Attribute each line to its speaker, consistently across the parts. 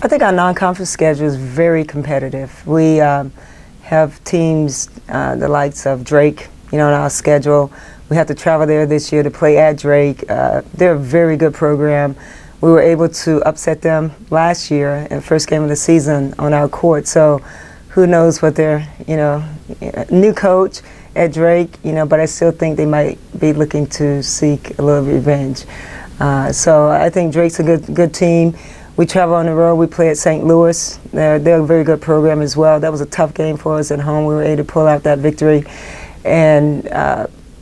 Speaker 1: I think our non-conference schedule is very competitive. We have teams, the likes of Drake, on our schedule. We have to travel there this year to play at Drake. They're a very good program. We were able to upset them last year in the first game of the season on our court. So who knows what their, new coach at Drake, but I still think they might be looking to seek a little revenge. So I think Drake's a good team. We travel on the road. We play at St. Louis. They're a very good program as well. That was a tough game for us at home. We were able to pull out that victory. And,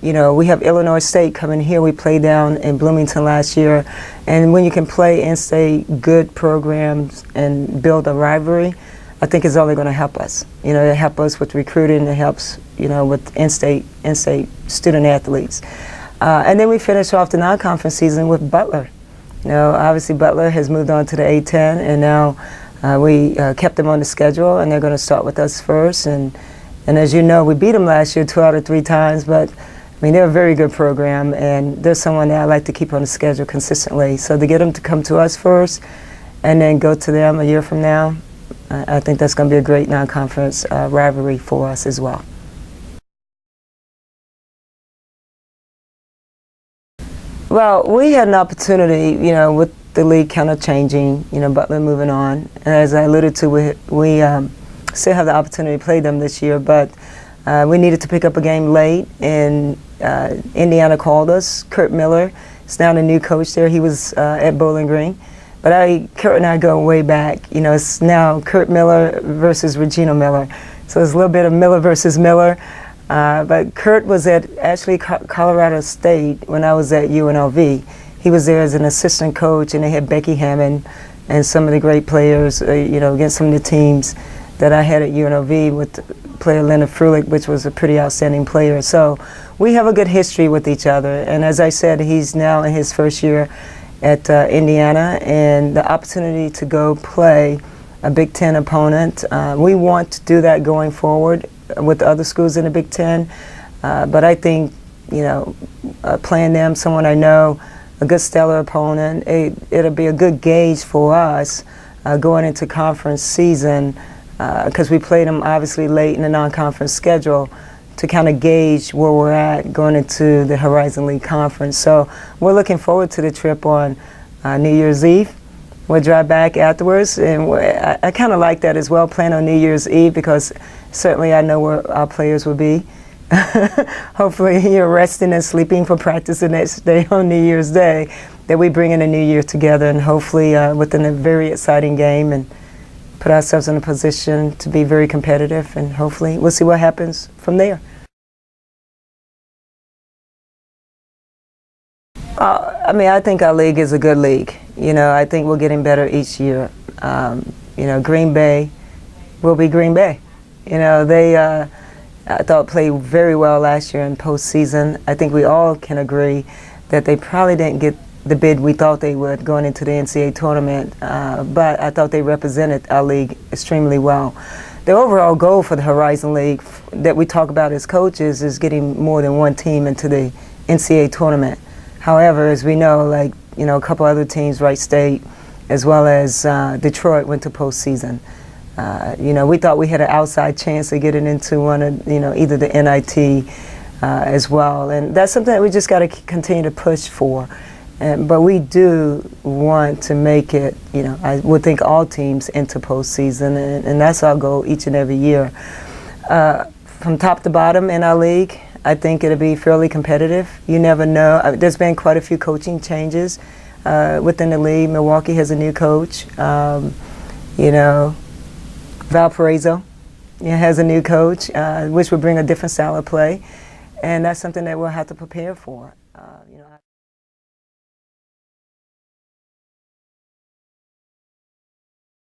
Speaker 1: we have Illinois State coming here. We played down in Bloomington last year. And when you can play in-state good programs and build a rivalry, I think it's only going to help us. It helps us with recruiting. It helps, with in-state student athletes. And then we finish off the non-conference season with Butler. Obviously Butler has moved on to the A-10, and now we kept them on the schedule, and they're going to start with us first. And as you know, we beat them last year 2 out of 3 times, but they're a very good program, and they're someone that I like to keep on the schedule consistently. So to get them to come to us first and then go to them a year from now, I think that's going to be a great non-conference rivalry for us as well. Well, we had an opportunity, with the league kind of changing, Butler moving on. And as I alluded to, we still have the opportunity to play them this year, but we needed to pick up a game late, and Indiana called us. Kurt Miller is now the new coach there. He was at Bowling Green. But Kurt and I go way back. It's now Kurt Miller versus Regina Miller. So it's a little bit of Miller versus Miller. But Kurt was at actually Colorado State when I was at UNLV. He was there as an assistant coach, and they had Becky Hammond and some of the great players, against some of the teams that I had at UNLV with player Leonard Frulich, which was a pretty outstanding player. So we have a good history with each other. And as I said, he's now in his first year at Indiana, and the opportunity to go play a Big Ten opponent. We want to do that going forward with the other schools in the Big Ten, but I think, playing them, someone I know, a good stellar opponent, it'll be a good gauge for us going into conference season, because we played them obviously late in the non-conference schedule, to kind of gauge where we're at going into the Horizon League Conference. So we're looking forward to the trip on New Year's Eve. We'll drive back afterwards, and I kind of like that as well, playing on New Year's Eve, because certainly I know where our players will be. Hopefully you're resting and sleeping for practice the next day on New Year's Day, that we bring in a new year together, and hopefully within a very exciting game, and put ourselves in a position to be very competitive, and hopefully we'll see what happens from there. I think our league is a good league. I think we're getting better each year. Green Bay will be Green Bay. They I thought played very well last year in postseason. I think we all can agree that they probably didn't get the bid we thought they would going into the NCAA tournament, but I thought they represented our league extremely well. The overall goal for the Horizon League that we talk about as coaches is getting more than one team into the NCAA tournament. However, as we know, a couple other teams, Wright State, as well as Detroit, went to postseason. We thought we had an outside chance of getting into one of, either the NIT as well. And that's something that we just got to continue to push for. But we do want to make it, I would think all teams into postseason, and that's our goal each and every year. From top to bottom in our league, I think it'll be fairly competitive. You never know. There's been quite a few coaching changes within the league. Milwaukee has a new coach. Valparaiso has a new coach, which will bring a different style of play. And that's something that we'll have to prepare for.